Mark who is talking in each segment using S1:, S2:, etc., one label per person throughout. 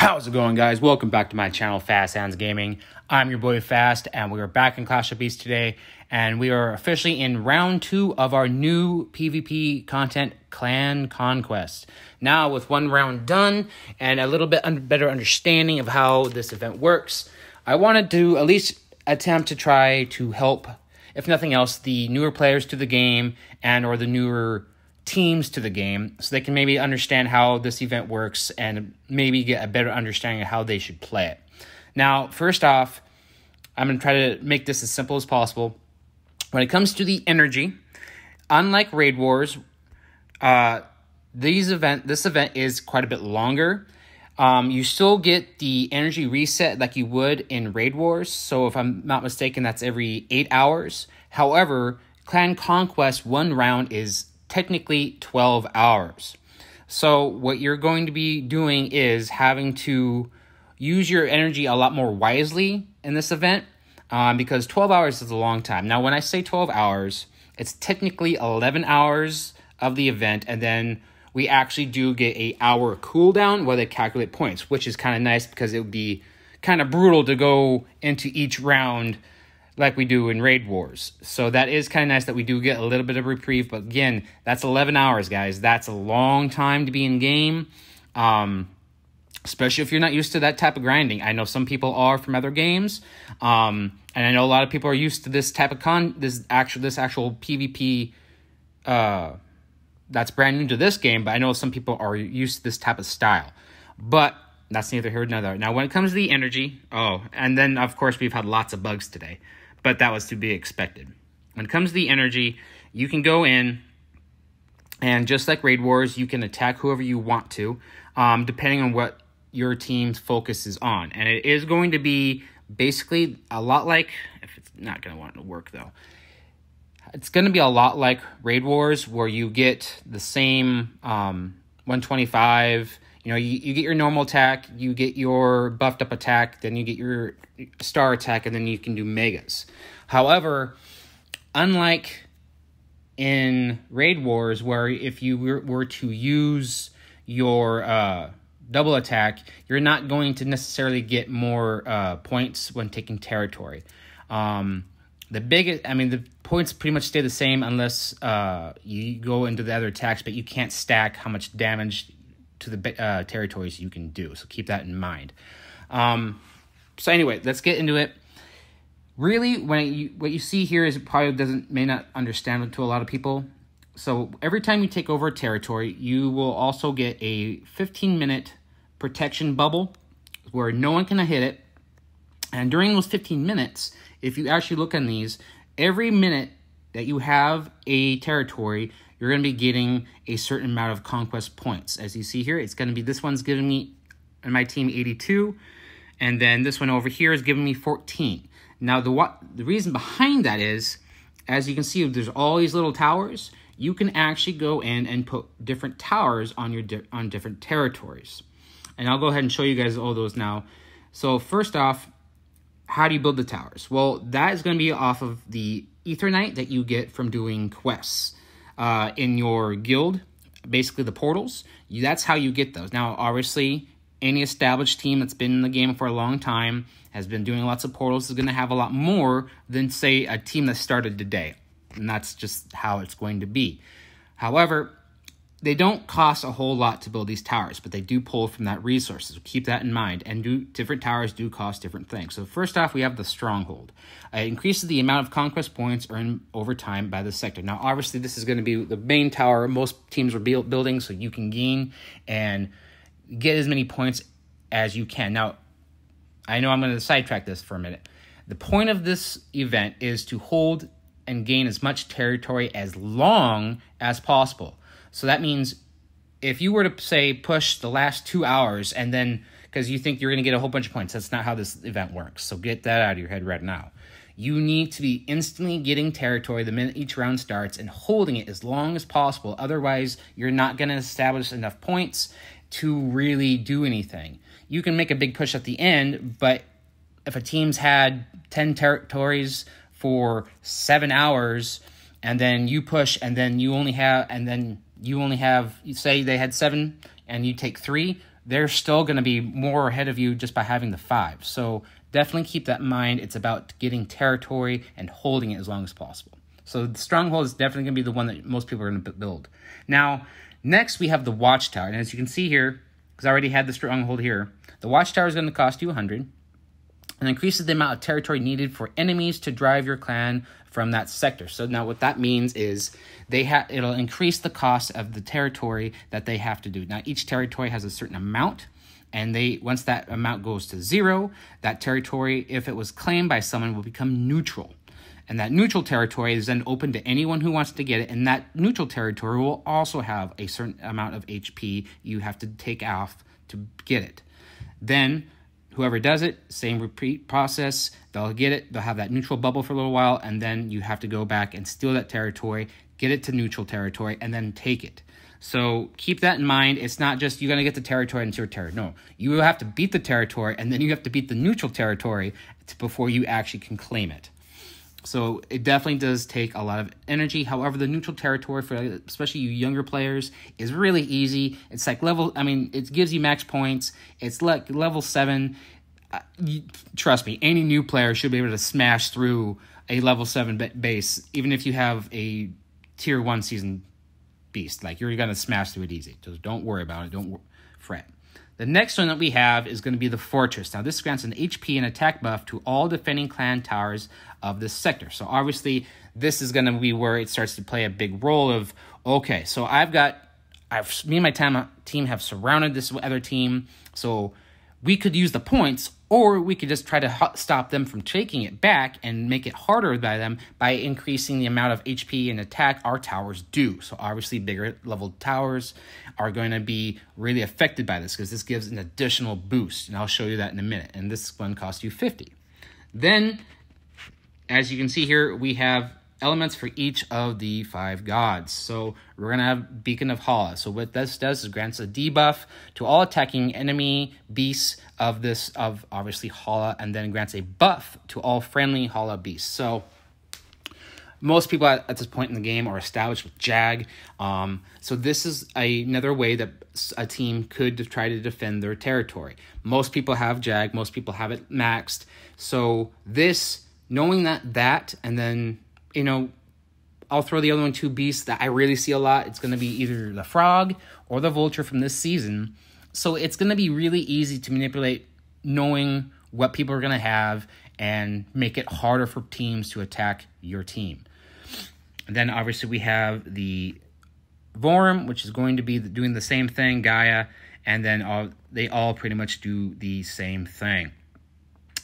S1: How's it going, guys? Welcome back to my channel, Fast Hands Gaming. I'm your boy Fast, and we are back in Clash of Beasts today, and we are officially in round 2 of our new PvP content, Clan Conquest. Now, with one round done and a little bit better understanding of how this event works, I wanted to at least attempt to try to help, if nothing else, the newer players to the game and or the newer teams to the game, so they can maybe understand how this event works and maybe get a better understanding of how they should play it. Now, first off, I'm going to try to make this as simple as possible. When it comes to the energy, unlike Raid Wars, this event is quite a bit longer. You still get the energy reset like you would in Raid Wars, so if I'm not mistaken, that's every 8 hours. However, Clan Conquest one round is technically 12 hours. So what you're going to be doing is having to use your energy a lot more wisely in this event, because 12 hours is a long time. Now, when I say 12 hours, it's technically 11 hours of the event, and then we actually do get an hour cooldown where they calculate points, which is kind of nice because it would be kind of brutal to go into each round like we do in Raid Wars. So that is kind of nice that we do get a little bit of reprieve, but again, that's 11 hours, guys. That's a long time to be in game, especially if you're not used to that type of grinding. I know some people are from other games, and I know a lot of people are used to this type of this actual PvP that's brand new to this game, but I know some people are used to this type of style. But that's neither here nor there. Now, when it comes to the energy, and then, of course, we've had lots of bugs today, but that was to be expected. When it comes to the energy, you can go in, and just like Raid Wars, you can attack whoever you want to, depending on what your team's focus is on. And it is going to be basically a lot like, if it's not going to want to work, though, it's going to be a lot like Raid Wars, where you get the same 125. You know, you get your normal attack, you get your buffed up attack, then you get your star attack, and then you can do megas. However, unlike in Raid Wars, where if you were to use your double attack, you're not going to necessarily get more points when taking territory. The points pretty much stay the same unless you go into the other attacks, but you can't stack how much damage to the territories you can do. So keep that in mind. So anyway, let's get into it. Really, what you see here is it probably may not understand it to a lot of people. So every time you take over a territory, you will also get a 15-minute protection bubble where no one can hit it. And during those 15 minutes, if you actually look on these, every minute that you have a territory, you're going to be getting a certain amount of conquest points. As you see here, it's going to be, this one's giving me, and my team, 82, and then this one over here is giving me 14. Now, the reason behind that is, as you can see, there's all these little towers. You can actually go in and put different towers on on different territories. And I'll go ahead and show you guys all those now. So first off, how do you build the towers? Well, that is going to be off of the Etherite that you get from doing quests in your guild, basically the portals. That's how you get those. Now, obviously, any established team that's been in the game for a long time, has been doing lots of portals, is going to have a lot more than, say, a team that started today. And that's just how it's going to be. However, they don't cost a whole lot to build these towers, but they do pull from that resources. So keep that in mind. And different towers do cost different things. So first off, we have the Stronghold. It increases the amount of conquest points earned over time by the sector. Now, obviously, this is going to be the main tower most teams are building, so you can gain and get as many points as you can. Now, I know I'm going to sidetrack this for a minute. The point of this event is to hold and gain as much territory as long as possible. So that means if you were to, say, push the last 2 hours and then, because you think you're going to get a whole bunch of points, that's not how this event works. So get that out of your head right now. You need to be instantly getting territory the minute each round starts and holding it as long as possible. Otherwise, you're not going to establish enough points to really do anything. You can make a big push at the end, but if a team's had 10 territories for 7 hours, and then you push, you say they had 7, and you take 3, they're still going to be more ahead of you just by having the 5. So definitely keep that in mind. It's about getting territory and holding it as long as possible. So the stronghold is definitely going to be the one that most people are going to build. Now, next we have the watchtower. And as you can see here, because I already had the stronghold here, the watchtower is going to cost you 100 and increases the amount of territory needed for enemies to drive your clan from that sector. So now what that means is it'll increase the cost of the territory that they have to do. Now, each territory has a certain amount, and once that amount goes to 0, that territory, if it was claimed by someone, will become neutral. And that neutral territory is then open to anyone who wants to get it, and that neutral territory will also have a certain amount of HP you have to take off to get it. Then, whoever does it, same repeat process, they'll get it, they'll have that neutral bubble for a little while, and then you have to go back and steal that territory, get it to neutral territory, and then take it. So keep that in mind. It's not just you're going to get the territory and it's your territory. No, you have to beat the territory, and then you have to beat the neutral territory before you actually can claim it. So it definitely does take a lot of energy. However, the neutral territory, for especially you younger players, is really easy. It's like it gives you max points. It's like level 7. Trust me, any new player should be able to smash through a level 7 base, even if you have a tier 1 season beast. Like, you're going to smash through it easy. So don't worry about it. Don't fret. The next one that we have is going to be the Fortress. Now, this grants an HP and attack buff to all defending clan towers of this sector. So, obviously, this is going to be where it starts to play a big role of, okay, so me and my team have surrounded this other team, so we could use the points, or we could just try to stop them from taking it back and make it harder by them by increasing the amount of HP and attack our towers do. So obviously bigger level towers are going to be really affected by this, because this gives an additional boost, and I'll show you that in a minute. And this one costs you 50. Then, as you can see here, we have elements for each of the 5 gods. So we're going to have Beacon of Hala. So what this does is grants a debuff to all attacking enemy beasts of obviously Hala, and then grants a buff to all friendly Hala beasts. So most people at this point in the game are established with Jag. So this is another way that a team could try to defend their territory. Most people have Jag. Most people have it maxed. So this, knowing that, and then, I'll throw the other one, 2 beasts that I really see a lot. It's going to be either the Frog or the Vulture from this season. So it's going to be really easy to manipulate, knowing what people are going to have, and make it harder for teams to attack your team. And then obviously we have the Vorum, which is going to be doing the same thing, Gaia, and then they all pretty much do the same thing.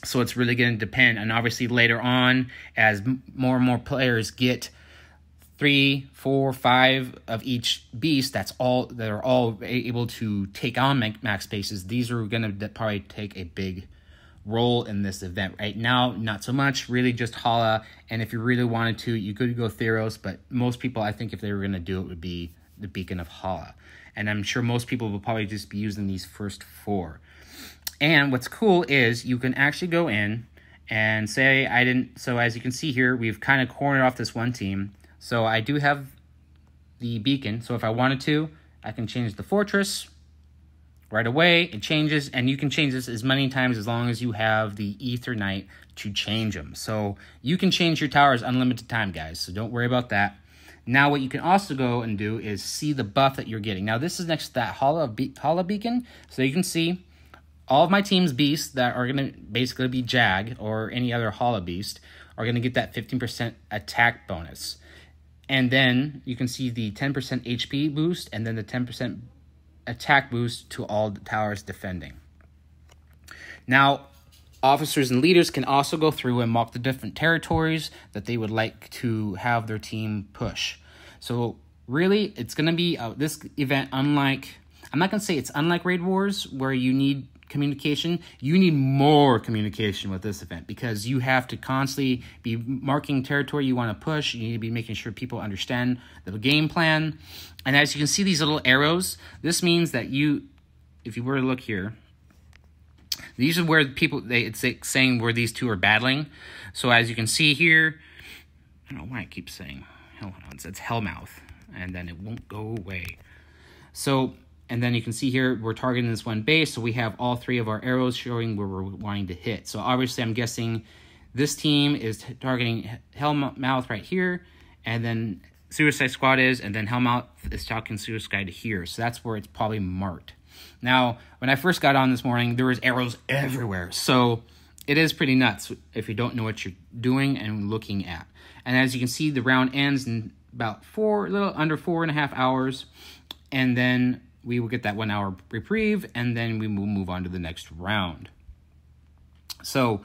S1: So it's really going to depend. And obviously later on, as more and more players get 3, 4, 5 of each beast, they're all able to take on max spaces. These are going to probably take a big role in this event. Right now, not so much, really just Hala, and if you really wanted to, you could go Theros, but most people, I think if they were going to do it, would be the Beacon of Hala. And I'm sure most people will probably just be using these first 4. And what's cool is you can actually go in and say, so as you can see here, we've kind of cornered off this one team. So I do have the beacon. So if I wanted to, I can change the fortress right away. It changes, and you can change this as many times as long as you have the Ether Knight to change them. So you can change your towers unlimited time, guys. So don't worry about that. Now what you can also go and do is see the buff that you're getting. Now this is next to that Hala beacon. So you can see all of my team's beasts that are going to basically be Jag or any other Hala beast are going to get that 15% attack bonus. And then you can see the 10% HP boost, and then the 10% attack boost to all the towers defending. Now, officers and leaders can also go through and mark the different territories that they would like to have their team push. So really, it's going to be this event, I'm not going to say it's unlike Raid Wars, where you need communication. You need more communication with this event, because you have to constantly be marking territory you want to push. You need to be making sure people understand the game plan. And as you can see, these little arrows, this means that if you were to look here, these are where it's saying where these two are battling. So as you can see here, I don't know why I keep saying, hold on, it's Hellmouth, and then it won't go away. So And then you can see here, we're targeting this one base, so we have all 3 of our arrows showing where we're wanting to hit. So obviously, I'm guessing this team is targeting Hellmouth right here, and then Suicide Squad is, and then Hellmouth is talking Suicide here. So that's where it's probably marked. Now, when I first got on this morning, there was arrows everywhere. So it is pretty nuts if you don't know what you're doing and looking at. And as you can see, the round ends in about a little under 4.5 hours. And then we will get that 1 hour reprieve, and then we will move on to the next round. So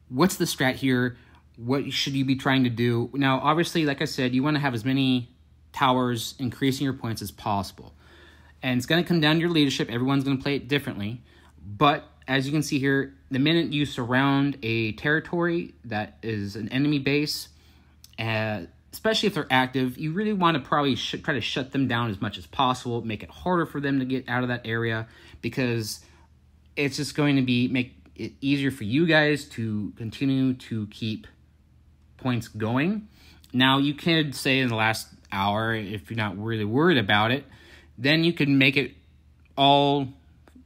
S1: what's the strat here? What should you be trying to do? Now, obviously, like I said, you want to have as many towers increasing your points as possible. And it's going to come down to your leadership. Everyone's going to play it differently. But as you can see here, the minute you surround a territory that is an enemy base, especially if they're active, you really want to probably try to shut them down as much as possible, make it harder for them to get out of that area, because it's just going to make it easier for you guys to continue to keep points going. Now, you could say in the last hour, if you're not really worried about it, then you can make it all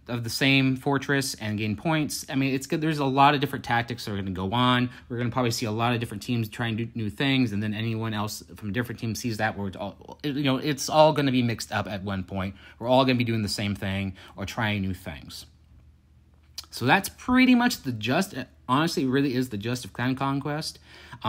S1: of the same fortress and gain points. I mean, it's good. There's a lot of different tactics that are going to go on. We're going to probably see a lot of different teams trying to do new things, and then anyone else from a different team sees that, where it's all going to be mixed up at one point. We're all going to be doing the same thing or trying new things. So that's pretty much the gist. Honestly, it really is the gist of Clan Conquest.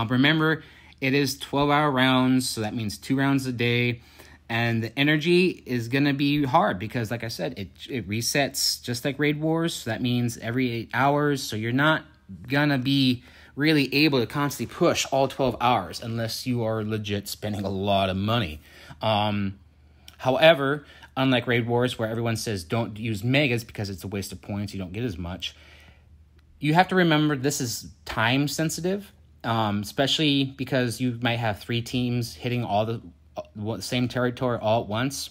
S1: Remember, it is 12-hour rounds, so that means 2 rounds a day. And the energy is going to be hard because, like I said, it resets just like Raid Wars. So that means every 8 hours. So you're not going to be really able to constantly push all 12 hours unless you are legit spending a lot of money. However, unlike Raid Wars, where everyone says don't use megas because it's a waste of points, you don't get as much, you have to remember this is time sensitive, especially because you might have 3 teams hitting all the same territory all at once.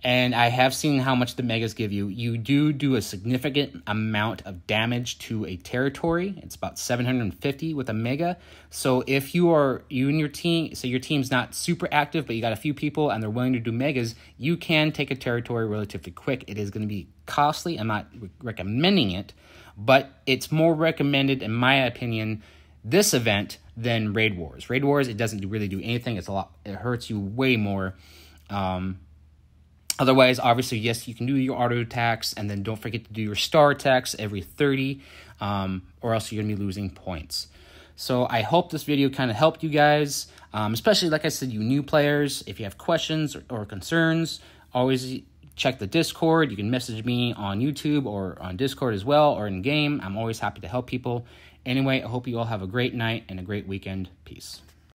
S1: And I have seen how much the megas give you. You do a significant amount of damage to a territory. It's about 750 with a mega. So if you and your team, say your team's not super active, but you got a few people and they're willing to do megas, you can take a territory relatively quick. It is going to be costly. I'm not recommending it, but it's more recommended, in my opinion, this event than Raid Wars. Raid Wars, it doesn't really do anything. It hurts you way more. Otherwise, obviously, yes, you can do your auto attacks, and then don't forget to do your star attacks every 30, or else you're going to be losing points. So I hope this video kind of helped you guys, especially, like I said, you new players. If you have questions or concerns, always check the Discord. You can message me on YouTube or on Discord as well, or in-game. I'm always happy to help people. Anyway, I hope you all have a great night and a great weekend. Peace.